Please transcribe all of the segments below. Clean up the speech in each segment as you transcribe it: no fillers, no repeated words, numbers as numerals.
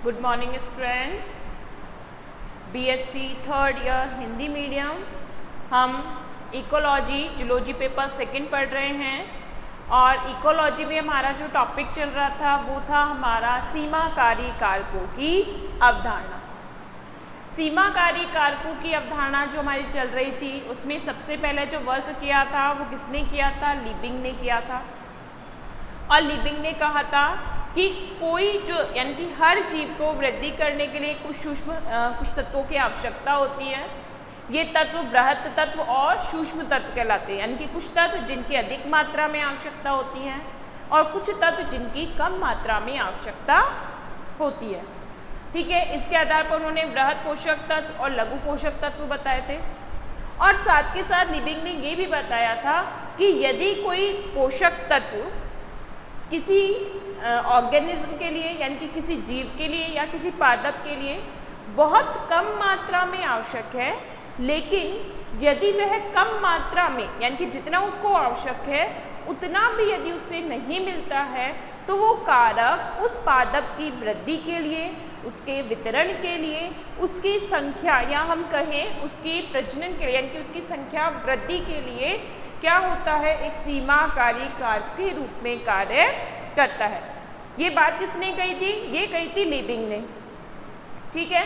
Good morning students. BSc third year Hindi medium हम ecology zoology paper second पढ़ रहे हैं और इकोलॉजी में हमारा जो टॉपिक चल रहा था वो था हमारा सीमाकारी कारकों की अवधारणा। सीमाकारी कारकों की अवधारणा जो हमारी चल रही थी उसमें सबसे पहले जो वर्क किया था वो किसने किया था? लिबिंग ने किया था। और लिबिंग ने कहा था कि कोई जो यानी कि हर जीव को वृद्धि करने के लिए कुछ तत्वों की आवश्यकता होती है। ये तत्व वृहत तत्व और सूक्ष्म तत्व कहलाते हैं, यानी कि कुछ तत्व जिनकी अधिक मात्रा में आवश्यकता होती है और कुछ तत्व जिनकी कम मात्रा में आवश्यकता होती है। ठीक है, इसके आधार पर उन्होंने वृहत पोषक तत्व और लघु पोषक तत्व बताए थे। और साथ के साथ लिबिंग ने ये भी बताया था कि यदि कोई पोषक तत्व किसी ऑर्गेनिज्म के लिए यानी कि किसी जीव के लिए या किसी पादप के लिए बहुत कम मात्रा में आवश्यक है, लेकिन यदि वह कम मात्रा में यानी कि जितना उसको आवश्यक है उतना भी यदि उसे नहीं मिलता है तो वो कारक उस पादप की वृद्धि के लिए, उसके वितरण के लिए, उसकी संख्या या हम कहें उसकी प्रजनन के लिए यानी कि उसकी संख्या वृद्धि के लिए क्या होता है? एक सीमाकारी कारक के रूप में कार्य करता है। ये बात किसने कही थी? ये कही थी लिबिंग ने। ठीक है,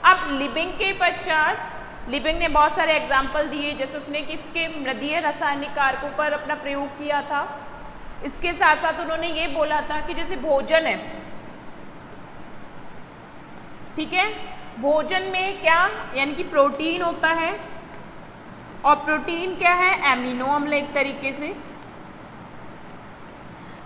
अब लिबिंग के पश्चात लिबिंग ने बहुत सारे एग्जाम्पल दिए, जैसे उसने किसके मृदीय रासायनिक कारकों पर अपना प्रयोग किया था। इसके साथ साथ उन्होंने ये बोला था कि जैसे भोजन है, ठीक है, भोजन में क्या यानी कि प्रोटीन होता है और प्रोटीन क्या है? एमिनो अम्ल। एक तरीके से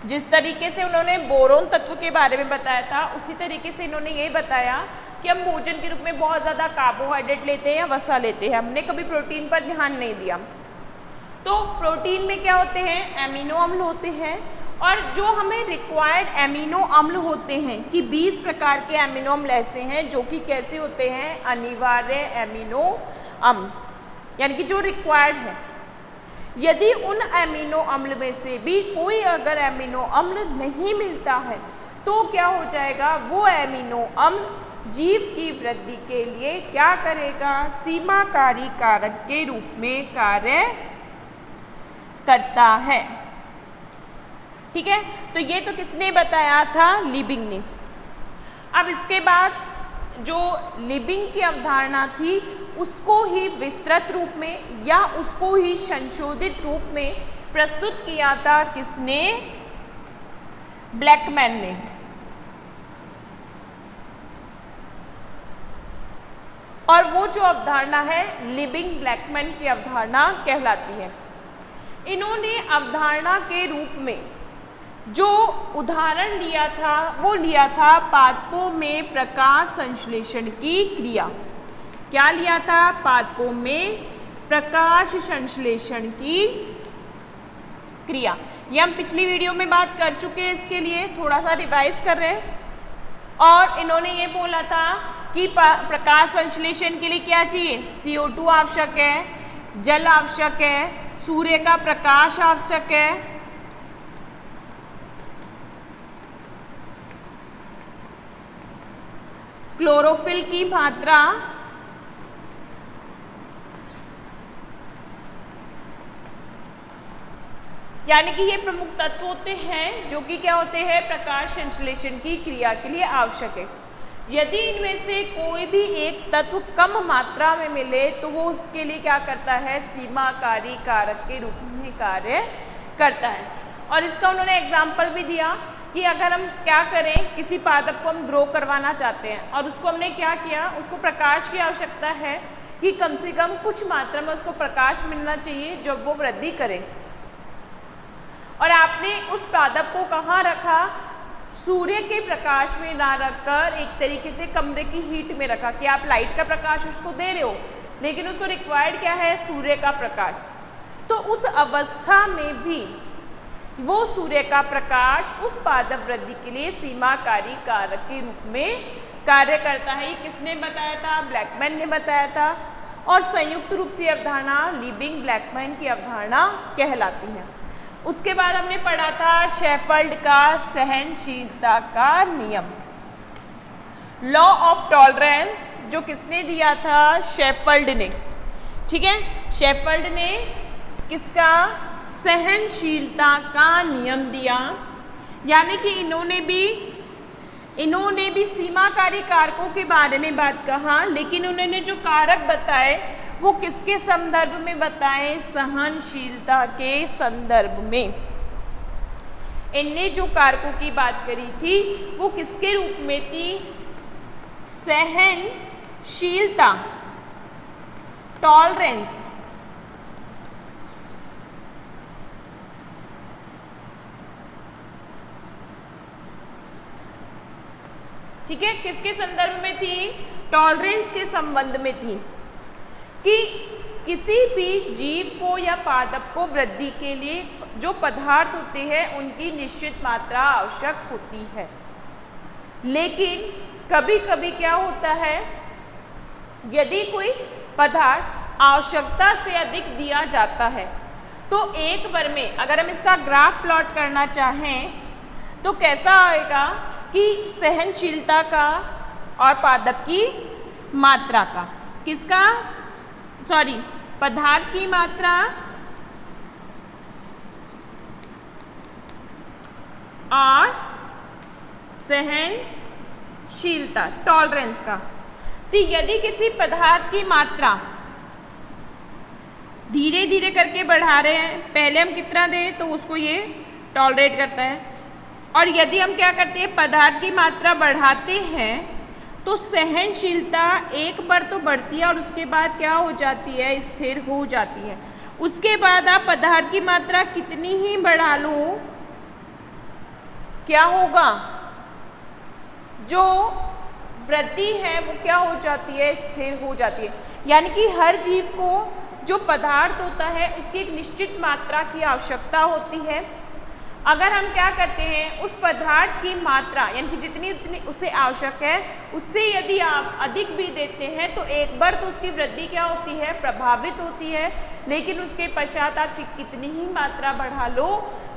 जिस तरीके से उन्होंने बोरोन तत्व के बारे में बताया था उसी तरीके से इन्होंने ये बताया कि हम भोजन के रूप में बहुत ज़्यादा कार्बोहाइड्रेट लेते हैं या वसा लेते हैं, हमने कभी प्रोटीन पर ध्यान नहीं दिया। तो प्रोटीन में क्या होते हैं? एमिनो अम्ल होते हैं। और जो हमें रिक्वायर्ड एमिनो अम्ल होते हैं कि 20 प्रकार के एमिनो अम्ल ऐसे हैं जो कि कैसे होते हैं? अनिवार्य एमिनो अम्ल, यानी कि जो रिक्वायर्ड है। यदि उन एमिनो अम्ल में से भी कोई अगर एमिनो अम्ल नहीं मिलता है तो क्या हो जाएगा? वो एमिनो अम्ल जीव की वृद्धि के लिए क्या करेगा? सीमाकारी कारक के रूप में कार्य करता है। ठीक है, तो ये तो किसने बताया था? लिबिंग ने। अब इसके बाद जो लिबिंग की अवधारणा थी उसको ही विस्तृत रूप में या उसको ही संशोधित रूप में प्रस्तुत किया था किसने? ब्लैकमैन ने। और वो जो अवधारणा है लिबिंग ब्लैकमैन की अवधारणा कहलाती है। इन्होंने अवधारणा के रूप में जो उदाहरण लिया था वो लिया था पादपों में प्रकाश संश्लेषण की क्रिया। क्या लिया था? पादपों में प्रकाश संश्लेषण की क्रिया। ये हम पिछली वीडियो में बात कर चुके हैं, इसके लिए थोड़ा सा रिवाइज कर रहे हैं। और इन्होंने ये बोला था कि प्रकाश संश्लेषण के लिए क्या चाहिए? CO2 आवश्यक है, जल आवश्यक है, सूर्य का प्रकाश आवश्यक है, क्लोरोफिल की मात्रा, यानी कि ये प्रमुख तत्व होते हैं जो कि क्या होते हैं? प्रकाश संश्लेषण की क्रिया के लिए आवश्यक है। यदि इनमें से कोई भी एक तत्व कम मात्रा में मिले तो वो उसके लिए क्या करता है? सीमाकारी कारक के रूप में कार्य करता है। और इसका उन्होंने एग्जाम्पल भी दिया कि अगर हम क्या करें, किसी पादप को हम ग्रो करवाना चाहते हैं और उसको हमने क्या किया? उसको प्रकाश की आवश्यकता है कि कम से कम कुछ मात्रा में उसको प्रकाश मिलना चाहिए जब वो वृद्धि करे। और आपने उस पादप को कहाँ रखा? सूर्य के प्रकाश में ना रखकर एक तरीके से कमरे की हीट में रखा कि आप लाइट का प्रकाश उसको दे रहे हो लेकिन उसको रिक्वायर्ड क्या है? सूर्य का प्रकाश। तो उस अवस्था में भी वो सूर्य का प्रकाश उस पादप वृद्धि के लिए सीमाकारी कारक के रूप में कार्य करता है। ये किसने बताया था? ब्लैकमैन ने बताया था। और संयुक्त रूप से अवधारणा लिबिंग ब्लैकमैन की अवधारणा कहलाती है। उसके बाद हमने पढ़ा था शेफर्ड का सहनशीलता का नियम। लॉ ऑफ टॉलरेंस जो किसने दिया था? शेफर्ड ने। ठीक है, शेफर्ड ने किसका? सहनशीलता का नियम दिया। यानी कि इन्होंने भी सीमाकारी कारकों के बारे में बात कहा, लेकिन उन्होंने जो कारक बताए वो किसके संदर्भ में बताए? सहनशीलता के संदर्भ में। इनने जो कारकों की बात करी थी वो किसके रूप में थी? सहनशीलता, टॉलरेंस। ठीक है, किसके संदर्भ में थी? टॉलरेंस के संबंध में थी कि किसी भी जीव को या पादप को वृद्धि के लिए जो पदार्थ होते हैं उनकी निश्चित मात्रा आवश्यक होती है। लेकिन कभी कभी क्या होता है, यदि कोई पदार्थ आवश्यकता से अधिक दिया जाता है तो एक बार में अगर हम इसका ग्राफ प्लॉट करना चाहें तो कैसा आएगा कि सहनशीलता का और पादप की मात्रा का, किसका? सॉरी, पदार्थ की मात्रा और सहनशीलता, टॉलरेंस का। तो यदि किसी पदार्थ की मात्रा धीरे धीरे करके बढ़ा रहे हैं, पहले हम कितना दें तो उसको ये टॉलरेट करता है, और यदि हम क्या करते हैं पदार्थ की मात्रा बढ़ाते हैं तो सहनशीलता एक बार तो बढ़ती है और उसके बाद क्या हो जाती है? स्थिर हो जाती है। उसके बाद आप पदार्थ की मात्रा कितनी ही बढ़ा लो, क्या होगा? जो वृद्धि है वो क्या हो जाती है? स्थिर हो जाती है। यानी कि हर जीव को जो पदार्थ होता है उसकी एक निश्चित मात्रा की आवश्यकता होती है। अगर हम क्या करते हैं उस पदार्थ की मात्रा यानी कि जितनी उसे आवश्यक है उससे यदि आप अधिक भी देते हैं तो एक बार तो उसकी वृद्धि क्या होती है? प्रभावित होती है, लेकिन उसके पश्चात आप कितनी ही मात्रा बढ़ा लो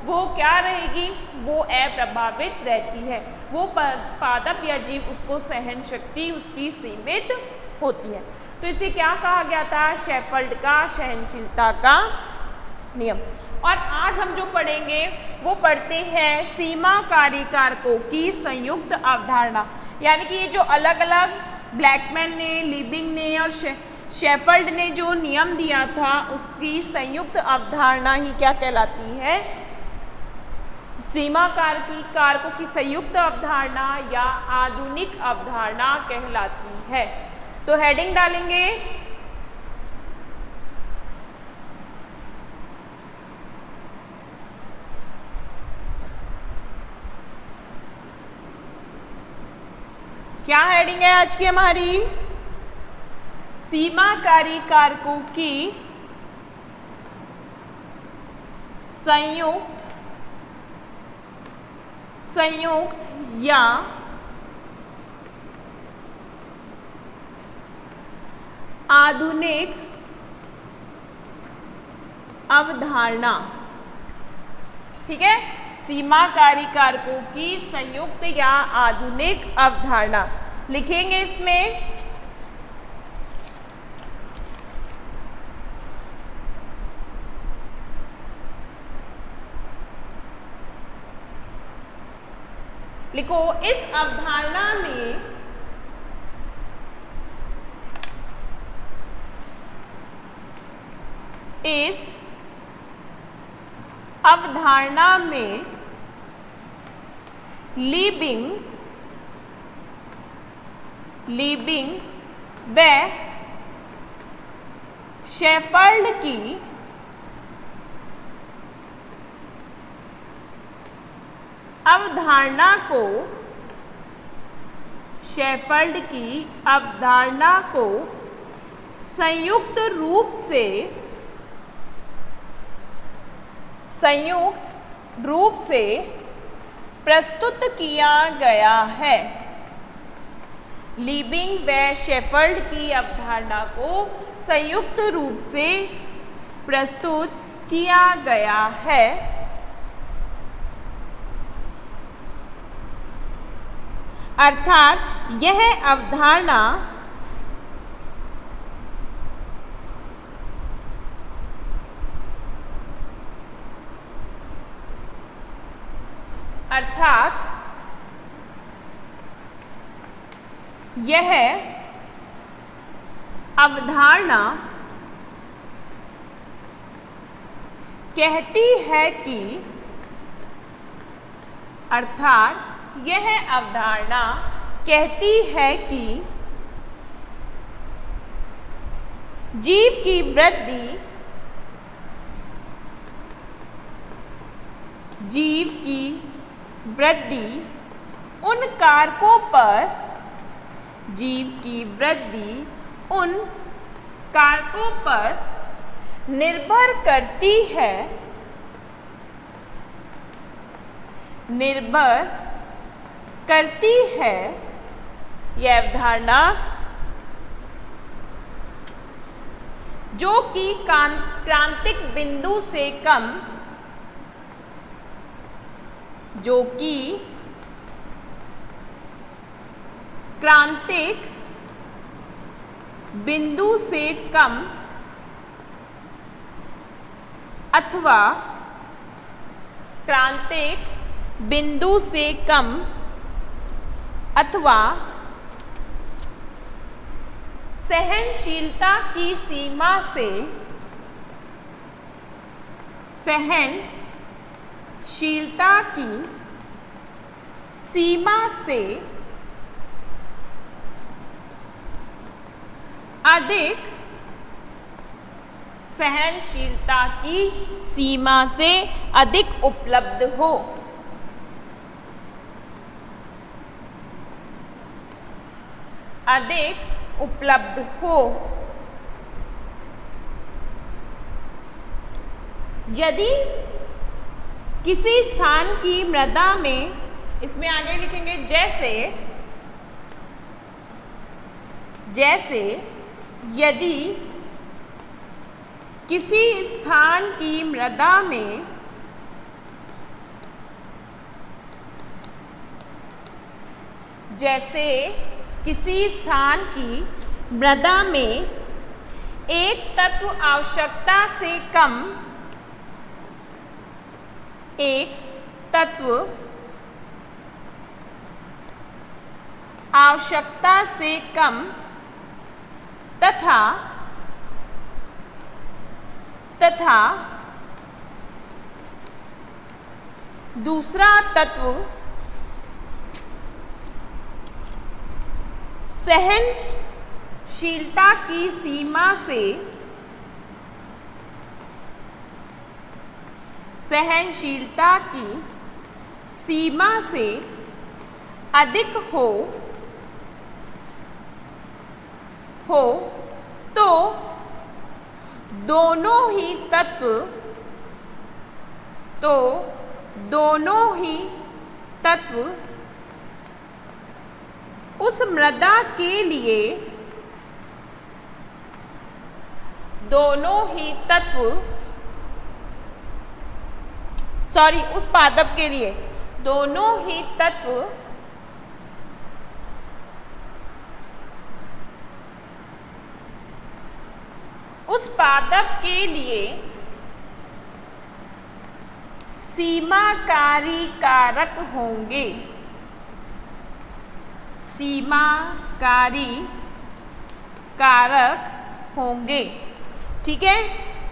वो क्या रहेगी? वो अप्रभावित रहती है। वो पादप या जीव उसको सहन शक्ति उसकी सीमित होती है। तो इसे क्या कहा गया था? शेफर्ड का सहनशीलता का नियम। और आज हम जो पढ़ेंगे वो पढ़ते हैं सीमाकारी कारकों की संयुक्त अवधारणा। यानी कि ये जो अलग अलग ब्लैकमैन ने, लिबिंग ने और शेफर्ड ने जो नियम दिया था उसकी संयुक्त अवधारणा ही क्या कहलाती है? सीमाकारी कारकों की संयुक्त अवधारणा या आधुनिक अवधारणा कहलाती है। तो हेडिंग डालेंगे क्या हेडिंग है आज की हमारी? सीमाकारी कारकों की संयुक्त या आधुनिक अवधारणा। ठीक है, सीमाकारी कारकों की संयुक्त या आधुनिक अवधारणा लिखेंगे इसमें। लिखो, इस अवधारणा में लिबिंग व शेफर्ड की अवधारणा को संयुक्त रूप से प्रस्तुत किया गया है। लिबिंग व शेफर्ड की अवधारणा को संयुक्त रूप से प्रस्तुत किया गया है। अर्थात यह अवधारणा कहती है कि यह अवधारणा कहती है कि जीव की वृद्धि उन कारकों पर निर्भर करती है। यह अवधारणा जो कि क्रांतिक बिंदु से कम अथवा सहनशीलता की सीमा से अधिक उपलब्ध हो। यदि किसी स्थान की मृदा में, इसमें आगे लिखेंगे जैसे यदि किसी स्थान की मृदा में एक तत्व आवश्यकता से कम तथा दूसरा तत्व सहनशीलता की सीमा से अधिक हो तो दोनों ही तत्व उस मृदा के लिए उस पादप के लिए दोनों ही तत्व उस पादप के लिए सीमाकारी कारक होंगे। ठीक है।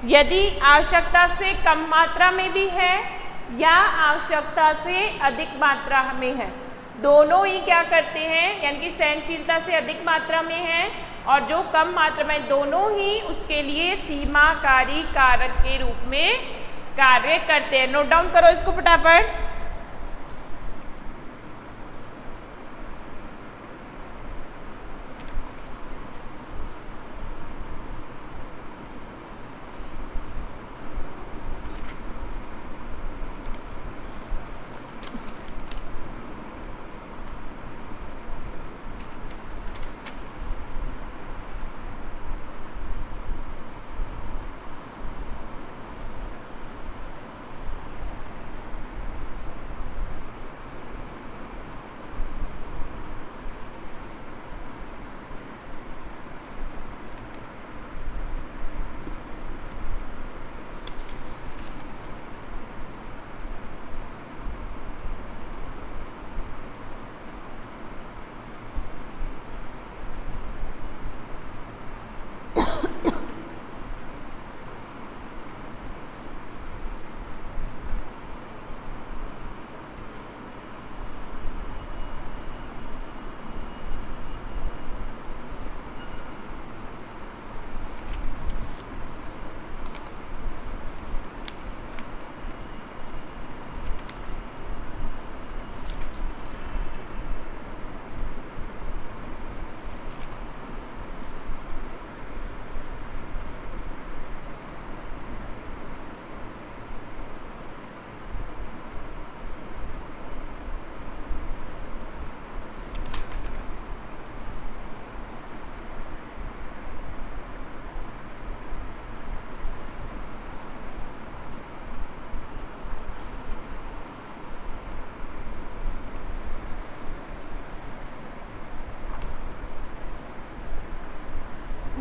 यदि आवश्यकता से कम मात्रा में भी है या आवश्यकता से अधिक मात्रा में है, दोनों ही क्या करते हैं, यानी कि सहनशीलता से अधिक मात्रा में है और जो कम मात्रा में, दोनों ही उसके लिए सीमाकारी कारक के रूप में कार्य करते हैं। नोट डाउन करो इसको फटाफट।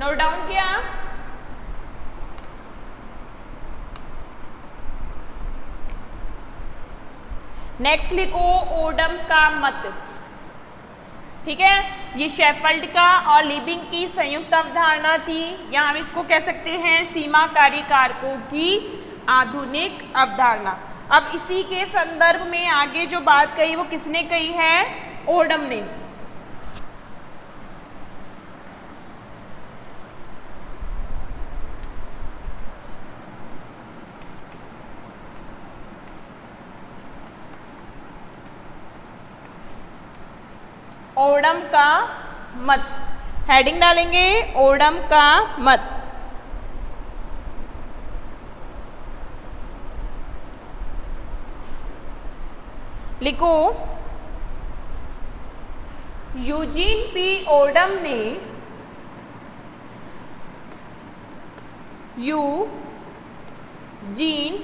नोट डाउन किया? नेक्स्ट लिखो ओडम का मत। ठीक है, ये शेफल्ड का और लिबिंग की संयुक्त अवधारणा थी, या हम इसको कह सकते हैं सीमाकारी कारकों की आधुनिक अवधारणा। अब इसी के संदर्भ में आगे जो बात कही वो किसने कही है? ओडम ने। ओडम का मत, हेडिंग डालेंगे ओडम का मत। लिखो यूजीन पी ओडम ने यूजीन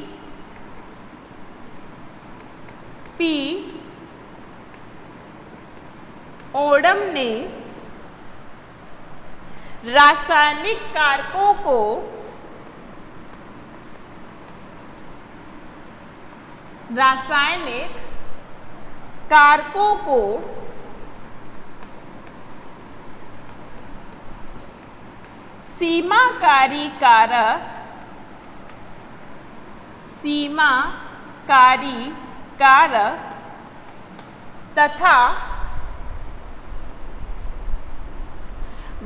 पी ओडम ने रासायनिक कारकों को सीमाकारी कारक तथा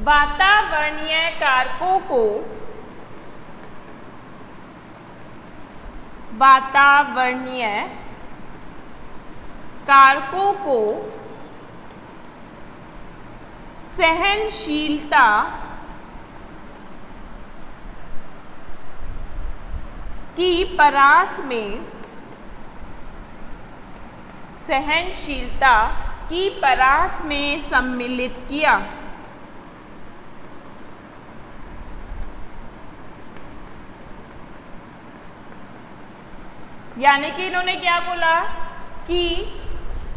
वातावरणीय कारकों को सहनशीलता की परास में सम्मिलित किया। यानी कि इन्होंने क्या बोला कि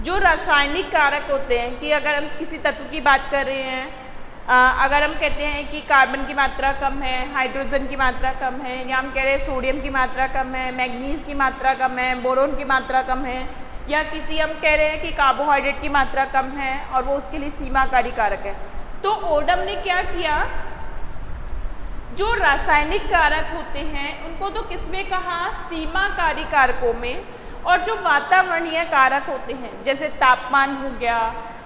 जो रासायनिक कारक होते हैं, कि अगर हम किसी तत्व की बात कर रहे हैं, अगर हम कहते हैं कि कार्बन की मात्रा कम है, हाइड्रोजन की मात्रा कम है, या हम कह रहे हैं सोडियम की मात्रा कम है, मैग्नीज की मात्रा कम है, बोरोन की मात्रा कम है, या किसी हम कह रहे हैं कि कार्बोहाइड्रेट की मात्रा कम है और वो उसके लिए सीमाकारी कारक है, तो ओडम ने क्या किया, जो रासायनिक कारक होते हैं उनको तो किसमें कहा? सीमाकारी कारकों में। और जो वातावरणीय कारक होते हैं जैसे तापमान हो गया,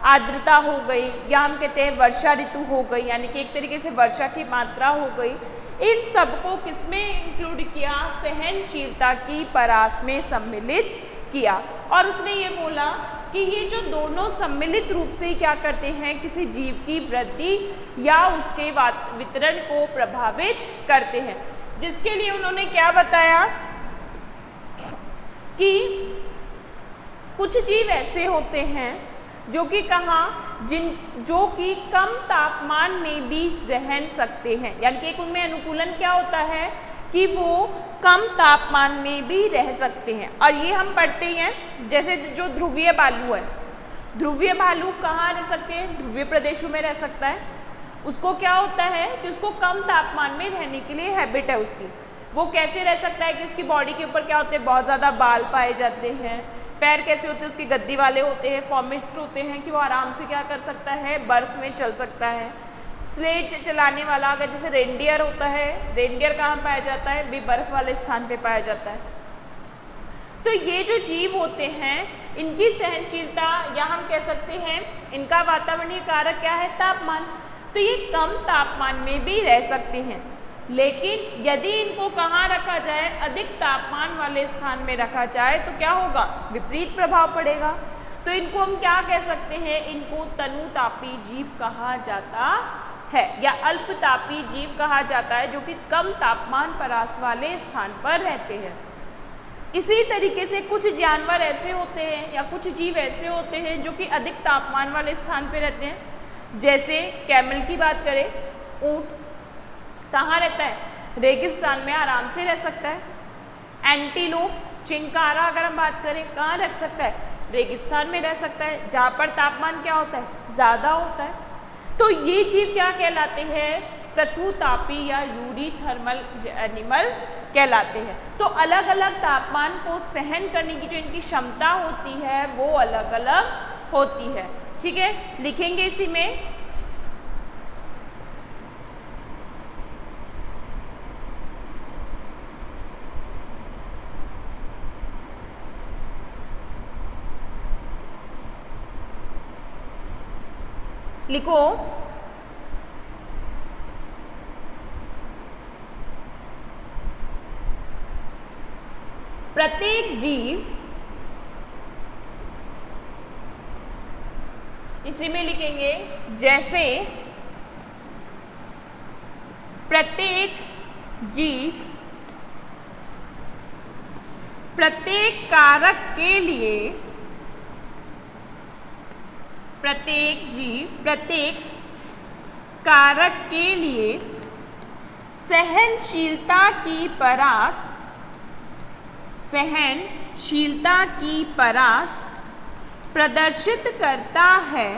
आर्द्रता हो गई, या हम कहते हैं वर्षा ऋतु हो गई, यानी कि एक तरीके से वर्षा की मात्रा हो गई, इन सबको किसमें इंक्लूड किया? सहनशीलता की परास में सम्मिलित किया। और उसने ये बोला कि ये जो दोनों सम्मिलित रूप से क्या करते हैं, किसी जीव की वृद्धि या उसके वितरण को प्रभावित करते हैं। जिसके लिए उन्होंने क्या बताया कि कुछ जीव ऐसे होते हैं जो कि जो कि कम तापमान में भी रह सकते हैं, यानी कि एक उनमें अनुकूलन क्या होता है कि वो कम तापमान में भी रह सकते हैं। और ये हम पढ़ते हैं, जैसे जो ध्रुवीय भालू है, ध्रुवीय भालू कहाँ रह सकते हैं? ध्रुवीय प्रदेशों में रह सकता है। उसको क्या होता है कि उसको कम तापमान में रहने के लिए हैबिट है उसकी। वो कैसे रह सकता है कि उसकी बॉडी के ऊपर क्या होते हैं? बहुत ज़्यादा बाल पाए जाते हैं। पैर कैसे होते हैं? उसकी गद्दी वाले होते हैं, फॉर्मिस्ट होते हैं, कि वो आराम से क्या कर सकता है? बर्फ़ में चल सकता है। स्लेज चलाने वाला अगर जैसे रेनडियर होता है, रेनडियर कहाँ पाया जाता है? भी बर्फ वाले स्थान पे पाया जाता है। तो ये जो जीव होते हैं इनकी सहनशीलता, या हम कह सकते हैं इनका वातावरणीय कारक क्या है? तापमान। तो ये कम तापमान में भी रह सकते हैं, लेकिन यदि इनको कहाँ रखा जाए? अधिक तापमान वाले स्थान में रखा जाए तो क्या होगा? विपरीत प्रभाव पड़ेगा। तो इनको हम क्या कह सकते हैं? इनको तनुतापी जीव कहा जाता है, या अल्पतापी जीव कहा जाता है, जो कि कम तापमान परास वाले स्थान पर रहते हैं। इसी तरीके से कुछ जानवर ऐसे होते हैं या कुछ जीव ऐसे होते हैं जो कि अधिक तापमान वाले स्थान पर रहते हैं। जैसे कैमल की बात करें, ऊंट कहाँ रहता है? रेगिस्तान में आराम से रह सकता है। एंटीलोप, चिंकारा अगर हम बात करें, कहाँ रह सकता है? रेगिस्तान में रह सकता है, जहाँ पर तापमान क्या होता है? ज़्यादा होता है। तो ये जीव क्या कहलाते हैं? पृथुतापी या यूरीथर्मल एनिमल कहलाते हैं। तो अलग अलग तापमान को सहन करने की जो इनकी क्षमता होती है वो अलग अलग होती है। ठीक है, लिखेंगे इसी में। लिखो प्रत्येक जीव, इसी में लिखेंगे जैसे प्रत्येक जीव प्रत्येक कारक के लिए, प्रत्येक जीव प्रत्येक कारक के लिए सहनशीलता की परास, सहनशीलता की परास प्रदर्शित करता है,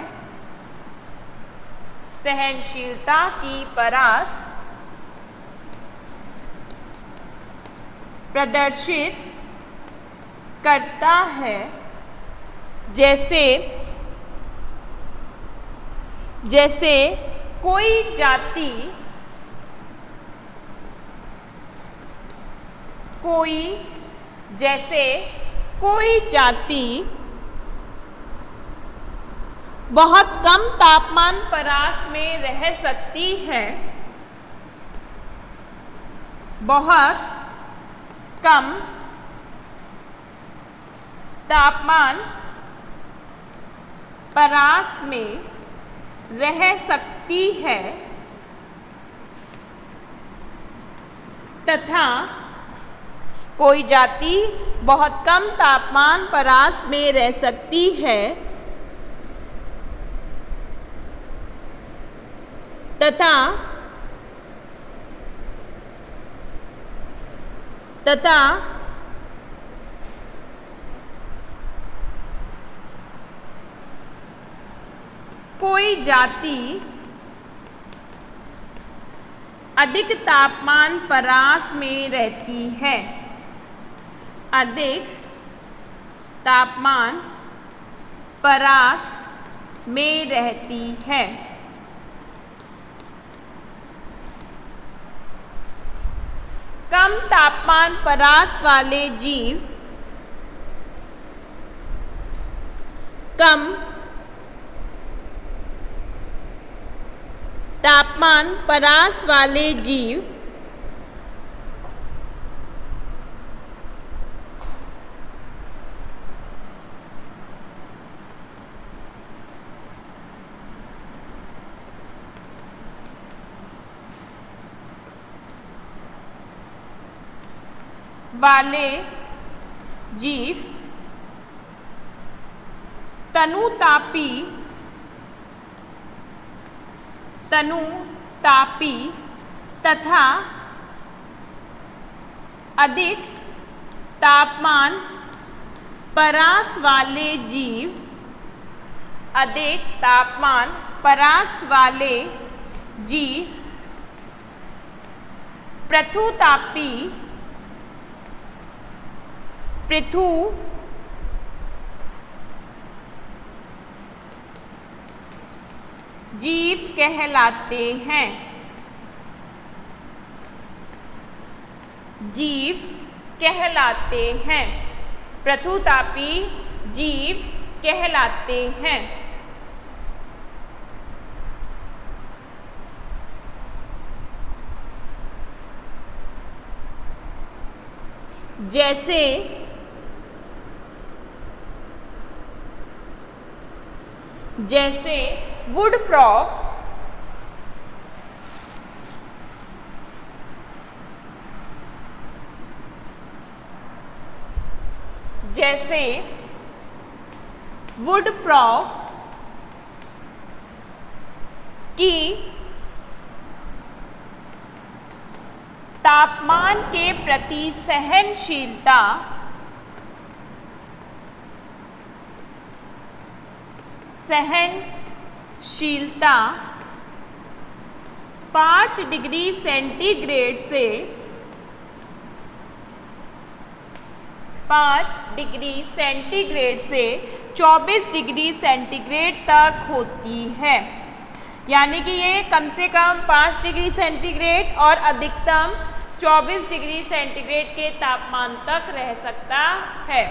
सहनशीलता की परास प्रदर्शित करता है। जैसे जैसे कोई जाति, जैसे कोई जाति बहुत कम तापमान परास में रह सकती है, बहुत कम तापमान परास में रह सकती है तथा कोई जाति बहुत कम तापमान परास में रह सकती है तथा कोई जाति अधिक तापमान परास में रहती है, अधिक तापमान परास में रहती है। कम तापमान परास वाले जीव कम तापमान परास वाले जीव वाले जीव तनुतापी तथा अधिक तापमान परास वाले जीव, अधिक तापमान परास वाले जीव पृथुतापी पृथु जीव कहलाते हैं, जीव कहलाते हैं, पृथुतापी जीव कहलाते हैं। जैसे वुड फ्रॉग, जैसे वुड फ्रॉग की तापमान के प्रति सहनशीलता 5 डिग्री सेंटीग्रेड से 5 डिग्री सेंटीग्रेड से 24 डिग्री सेंटीग्रेड तक होती है। यानी कि ये कम से कम 5 डिग्री सेंटीग्रेड और अधिकतम 24 डिग्री सेंटीग्रेड के तापमान तक रह सकता है।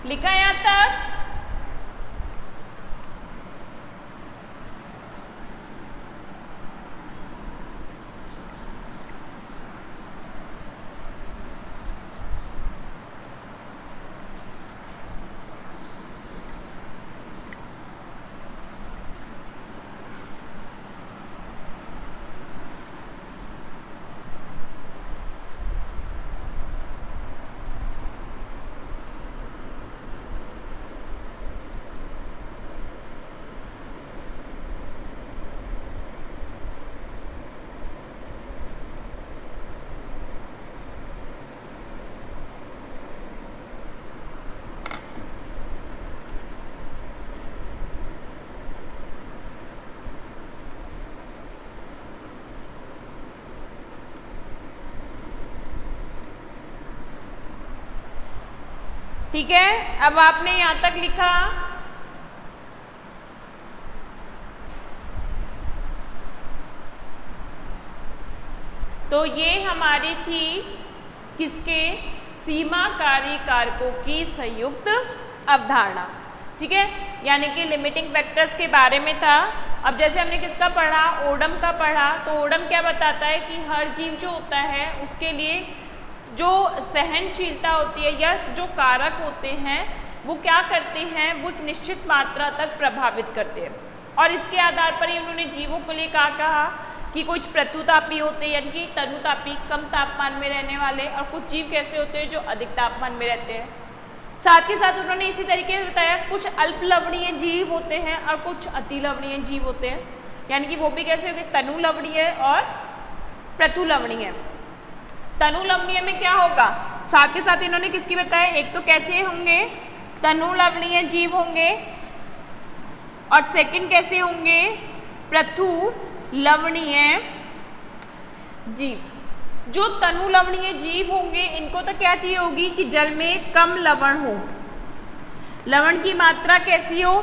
लिखा यहाँ तक? ठीक है, अब आपने यहां तक लिखा। तो ये हमारी थी किसके? सीमाकारी कारकों की संयुक्त अवधारणा। ठीक है, यानी कि लिमिटिंग फैक्टर्स के बारे में था। अब जैसे हमने किसका पढ़ा? ओडम का पढ़ा। तो ओडम क्या बताता है कि हर जीव जो होता है उसके लिए जो सहनशीलता होती है या जो कारक होते हैं वो क्या करते हैं, वो एक निश्चित मात्रा तक प्रभावित करते हैं। और इसके आधार पर ही उन्होंने जीवों के लिए कहा कि कुछ पृथुतापी होते हैं यानी कि तनुतापी, कम तापमान में रहने वाले, और कुछ जीव कैसे होते हैं जो अधिक तापमान में रहते हैं। साथ के साथ उन्होंने इसी तरीके से बताया कुछ अल्प लवणीय जीव होते हैं और कुछ अति लवणीय जीव होते हैं, यानी कि वो भी कैसे होते हैं? तनु लवणीय और पृथु लवणीय। तनु लवणीय में क्या होगा? साथ के साथ इन्होंने किसकी बताया? एक तो कैसे होंगे? तनु लवणीय जीव होंगे, और सेकंड कैसे होंगे? पृथु लवणीय जीव। जो तनु लवणीय जीव होंगे इनको तो क्या चाहिए होगी कि जल में कम लवण हो, लवण की मात्रा कैसी हो?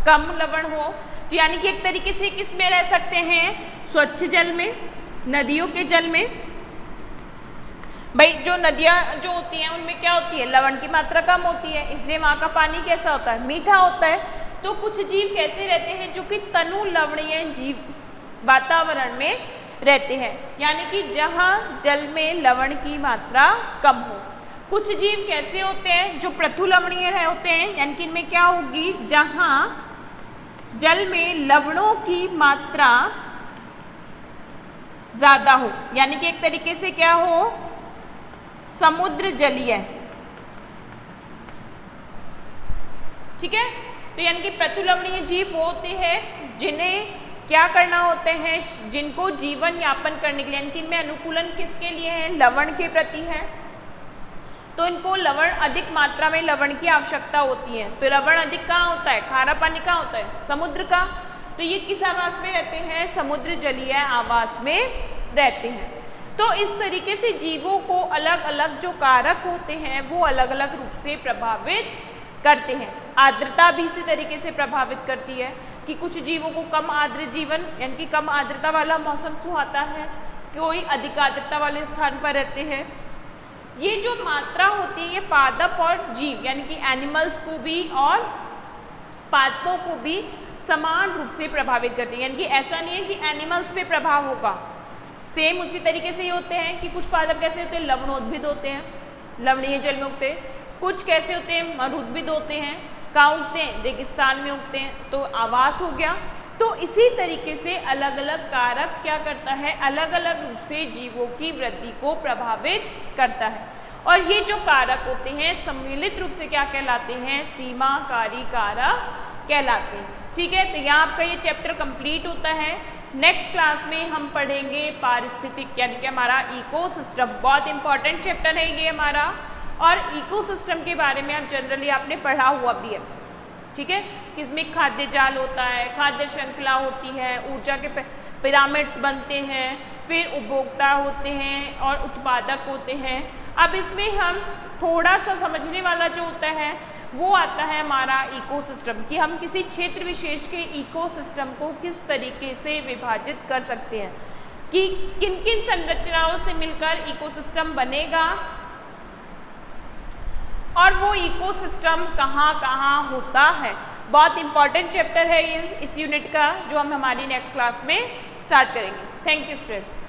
कम लवण हो। तो यानी कि एक तरीके से किस में रह सकते हैं? स्वच्छ जल में, नदियों के जल में। भाई जो नदियाँ जो होती हैं उनमें क्या होती है? लवण की मात्रा कम होती है, इसलिए वहाँ का पानी कैसा होता है? मीठा होता है। तो कुछ जीव कैसे रहते हैं जो कि तनु लवणीय जीव वातावरण में रहते हैं, यानी कि जहाँ जल में लवण की मात्रा कम हो। कुछ जीव कैसे होते हैं जो पृथु लवणीय होते हैं, यानी कि इनमें क्या होगी? जहाँ जल में लवणों की मात्रा ज्यादा हो, यानी कि एक तरीके से क्या हो? समुद्र जलीय। ठीक है, तो यानी कि पृथु लवणीय जीव वो होते हैं जिन्हें क्या करना होते हैं? जिनको जीवन यापन करने के लिए, यानी कि इनमें अनुकूलन किसके लिए है? लवण के प्रति है। तो इनको लवण अधिक मात्रा में लवण की आवश्यकता होती है। तो लवण अधिक कहाँ होता है? खारा पानी कहाँ होता है? समुद्र का। तो ये किस आवास में रहते हैं? समुद्र जलीय आवास में रहते हैं। तो इस तरीके से जीवों को अलग अलग जो कारक होते हैं वो अलग अलग रूप से प्रभावित करते हैं। आर्द्रता भी इसी तरीके से प्रभावित करती है कि कुछ जीवों को कम आर्द्र जीवन यानी कि कम आर्द्रता वाला मौसम सुहाता है, कोई अधिक आर्द्रता वाले स्थान पर रहते हैं। ये जो मात्रा होती है ये पादप और जीव यानी कि एनिमल्स को भी और पादपों को भी समान रूप से प्रभावित करती है। यानी कि ऐसा नहीं है कि एनिमल्स पे प्रभाव होगा, सेम उसी तरीके से ही होते हैं कि कुछ पादप कैसे होते हैं? लवणोद्भिद होते हैं, लवणीय जल में उगते हैं। कुछ कैसे होते हैं, मरुद्भिद होते हैं। कहाँ उगते हैं, रेगिस्तान में उगते हैं, तो आवास हो गया। तो इसी तरीके से अलग अलग कारक क्या करता है, अलग अलग रूप से जीवों की वृद्धि को प्रभावित करता है। और ये जो कारक होते हैं सम्मिलित रूप से क्या कहलाते हैं, सीमाकारी कारक कहलाते हैं। ठीक है, तो यहाँ आपका ये चैप्टर कंप्लीट होता है। नेक्स्ट क्लास में हम पढ़ेंगे पारिस्थितिक यानी कि हमारा इकोसिस्टम, बहुत इंपॉर्टेंट चैप्टर है ये हमारा। और इकोसिस्टम के बारे में आप जनरली आपने पढ़ा हुआ भी है। ठीक है, इसमें खाद्य जाल होता है, खाद्य श्रृंखला होती है, ऊर्जा के पिरामिड्स बनते हैं, फिर उपभोक्ता होते हैं और उत्पादक होते हैं। अब इसमें हम थोड़ा सा समझने वाला जो होता है वो आता है हमारा इकोसिस्टम, कि हम किसी क्षेत्र विशेष के इकोसिस्टम को किस तरीके से विभाजित कर सकते हैं, कि किन किन संरचनाओं से मिलकर इकोसिस्टम बनेगा और वो इकोसिस्टम कहाँ कहाँ होता है। बहुत इंपॉर्टेंट चैप्टर है ये इस यूनिट का, जो हम हमारी नेक्स्ट क्लास में स्टार्ट करेंगे। Thank you student.